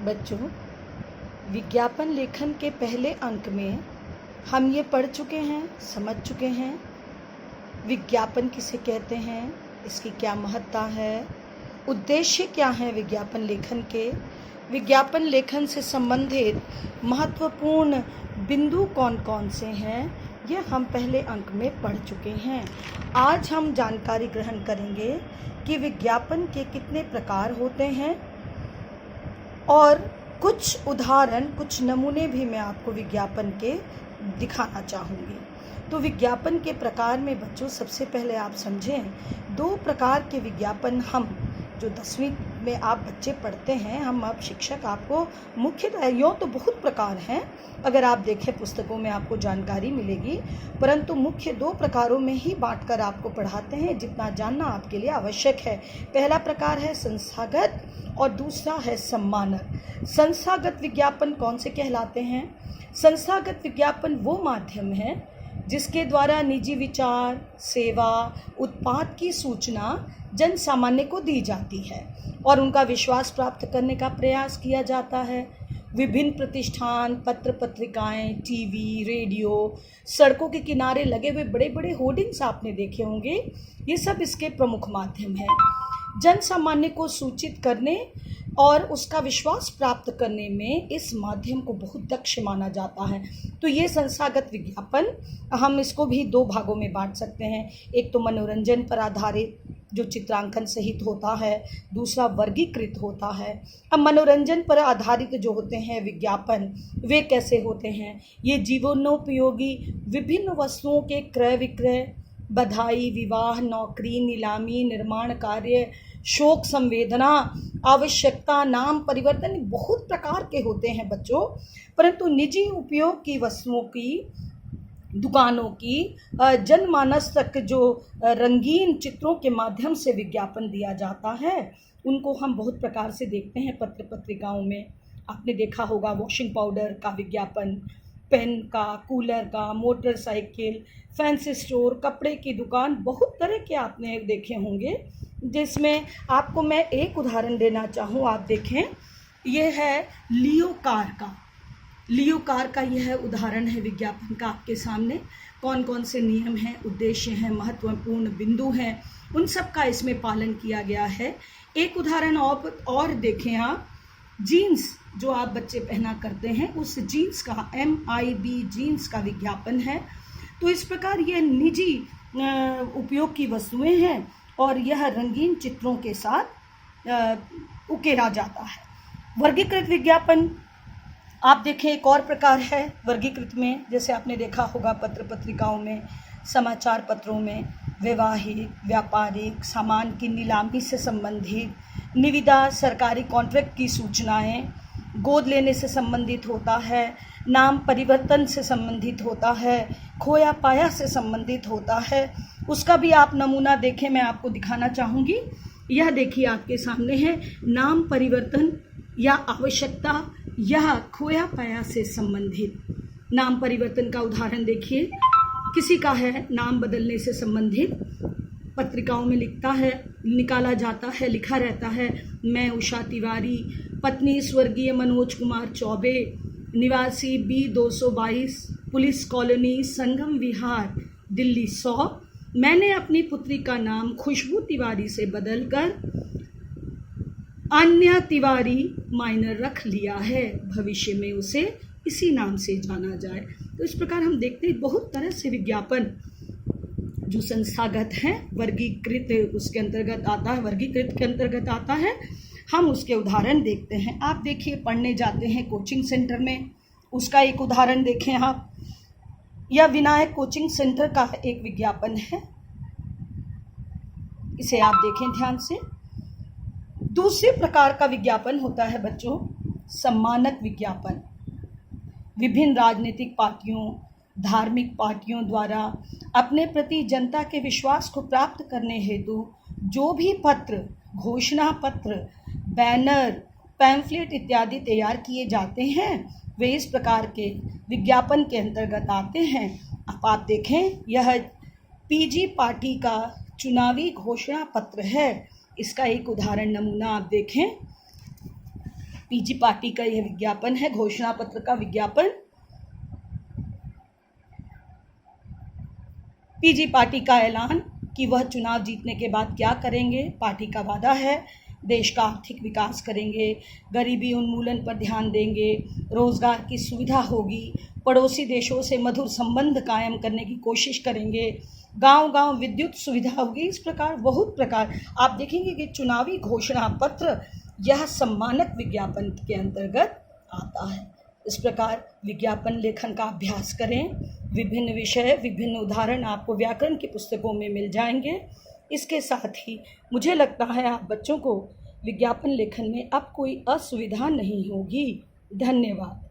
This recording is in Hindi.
बच्चों, विज्ञापन लेखन के पहले अंक में हम ये पढ़ चुके हैं, समझ चुके हैं विज्ञापन किसे कहते हैं, इसकी क्या महत्ता है, उद्देश्य क्या है विज्ञापन लेखन के, विज्ञापन लेखन से संबंधित महत्वपूर्ण बिंदु कौन कौन से हैं, ये हम पहले अंक में पढ़ चुके हैं। आज हम जानकारी ग्रहण करेंगे कि विज्ञापन के कितने प्रकार होते हैं और कुछ उदाहरण, कुछ नमूने भी मैं आपको विज्ञापन के दिखाना चाहूँगी। तो विज्ञापन के प्रकार में बच्चों सबसे पहले आप समझें, दो प्रकार के विज्ञापन हम जो 10वीं में आप बच्चे पढ़ते हैं, हम अब शिक्षक आपको मुख्यतः यूँ तो बहुत प्रकार हैं, अगर आप देखें पुस्तकों में आपको जानकारी मिलेगी, परंतु मुख्य दो प्रकारों में ही बांटकर आपको पढ़ाते हैं, जितना जानना आपके लिए आवश्यक है। पहला प्रकार है संस्थागत और दूसरा है सम्मानक। संस्थागत विज्ञापन कौन से कहलाते हैं? संस्थागत विज्ञापन वो माध्यम है जिसके द्वारा निजी विचार, सेवा, उत्पाद की सूचना जन सामान्य को दी जाती है और उनका विश्वास प्राप्त करने का प्रयास किया जाता है। विभिन्न प्रतिष्ठान, पत्र पत्रिकाएं, टीवी, रेडियो, सड़कों के किनारे लगे हुए बड़े बड़े होर्डिंग्स आपने देखे होंगे, ये सब इसके प्रमुख माध्यम हैं। जन सामान्य को सूचित करने और उसका विश्वास प्राप्त करने में इस माध्यम को बहुत दक्ष माना जाता है। तो ये संस्थागत विज्ञापन, हम इसको भी दो भागों में बांट सकते हैं। एक तो मनोरंजन पर आधारित जो चित्रांकन सहित होता है, दूसरा वर्गीकृत होता है। अब मनोरंजन पर आधारित जो होते हैं विज्ञापन, वे कैसे होते हैं? ये जीवनोपयोगी विभिन्न वस्तुओं के क्रय विक्रय, बधाई, विवाह, नौकरी, नीलामी, निर्माण कार्य, शोक संवेदना, आवश्यकता, नाम परिवर्तन, बहुत प्रकार के होते हैं बच्चों। परंतु निजी उपयोग की वस्तुओं की, दुकानों की, जनमानस तक जो रंगीन चित्रों के माध्यम से विज्ञापन दिया जाता है, उनको हम बहुत प्रकार से देखते हैं पत्र पत्रिकाओं में। आपने देखा होगा वॉशिंग पाउडर का विज्ञापन, पेन का, कूलर का, मोटरसाइकिल, फैंसी स्टोर, कपड़े की दुकान, बहुत तरह के आपने देखे होंगे। जिसमें आपको मैं एक उदाहरण देना चाहूँ, आप देखें, ये है लियो कार का। लियो कार का यह उदाहरण है विज्ञापन का आपके सामने। कौन कौन से नियम हैं, उद्देश्य हैं, महत्वपूर्ण बिंदु हैं, उन सब का इसमें पालन किया गया है। एक उदाहरण और देखें आप, जीन्स जो आप बच्चे पहना करते हैं, उस जीन्स का MIB जीन्स का विज्ञापन है। तो इस प्रकार ये निजी उपयोग की वस्तुएं हैं और यह रंगीन चित्रों के साथ उकेरा जाता है। वर्गीकृत विज्ञापन आप देखें, एक और प्रकार है वर्गीकृत में, जैसे आपने देखा होगा पत्र पत्रिकाओं में, समाचार पत्रों में, वैवाहिक, व्यापारिक, सामान की नीलामी से संबंधित, निविदा, सरकारी कॉन्ट्रैक्ट की सूचनाएं, गोद लेने से संबंधित होता है, नाम परिवर्तन से संबंधित होता है, खोया पाया से संबंधित होता है। उसका भी आप नमूना देखें, मैं आपको दिखाना चाहूँगी। यह देखिए आपके सामने है, नाम परिवर्तन या आवश्यकता या खोया पाया से संबंधित। नाम परिवर्तन का उदाहरण देखिए, किसी का है नाम बदलने से संबंधित, पत्रिकाओं में निकाला जाता है, लिखा रहता है, मैं उषा तिवारी, पत्नी स्वर्गीय मनोज कुमार चौबे, निवासी B222, पुलिस कॉलोनी, संगम विहार, दिल्ली 100, मैंने अपनी पुत्री का नाम खुशबू तिवारी से बदलकर अन्य तिवारी माइनर रख लिया है, भविष्य में उसे इसी नाम से जाना जाए। तो इस प्रकार हम देखते हैं बहुत तरह से विज्ञापन जो संस्थागत हैं, वर्गीकृत उसके अंतर्गत आता है, वर्गीकृत के अंतर्गत आता है। हम उसके उदाहरण देखते हैं। आप देखिए, पढ़ने जाते हैं कोचिंग सेंटर में, उसका एक उदाहरण देखें आप। यह विनायक कोचिंग सेंटर का एक विज्ञापन है, इसे आप देखें ध्यान से। दूसरे प्रकार का विज्ञापन होता है बच्चों सम्मानक विज्ञापन। विभिन्न राजनीतिक पार्टियों, धार्मिक पार्टियों द्वारा अपने प्रति जनता के विश्वास को प्राप्त करने हेतु जो भी पत्र, घोषणा पत्र, बैनर, पैम्फलेट इत्यादि तैयार किए जाते हैं, वे इस प्रकार के विज्ञापन के अंतर्गत आते हैं। अब आप देखें, यह PG पार्टी का चुनावी घोषणा पत्र है। इसका एक उदाहरण नमूना आप देखें। पीजी पार्टी का यह विज्ञापन है, घोषणा पत्र का विज्ञापन। पीजी पार्टी का ऐलान कि वह चुनाव जीतने के बाद क्या करेंगे। पार्टी का वादा है देश का आर्थिक विकास करेंगे, गरीबी उन्मूलन पर ध्यान देंगे, रोजगार की सुविधा होगी, पड़ोसी देशों से मधुर संबंध कायम करने की कोशिश करेंगे, गांव-गांव विद्युत सुविधा होगी। इस प्रकार बहुत प्रकार आप देखेंगे कि चुनावी घोषणा पत्र यह सम्मानक विज्ञापन के अंतर्गत आता है। इस प्रकार विज्ञापन लेखन का अभ्यास करें। विभिन्न विषय, विभिन्न उदाहरण आपको व्याकरण की पुस्तकों में मिल जाएंगे। इसके साथ ही मुझे लगता है आप बच्चों को विज्ञापन लेखन में अब कोई असुविधा नहीं होगी। धन्यवाद।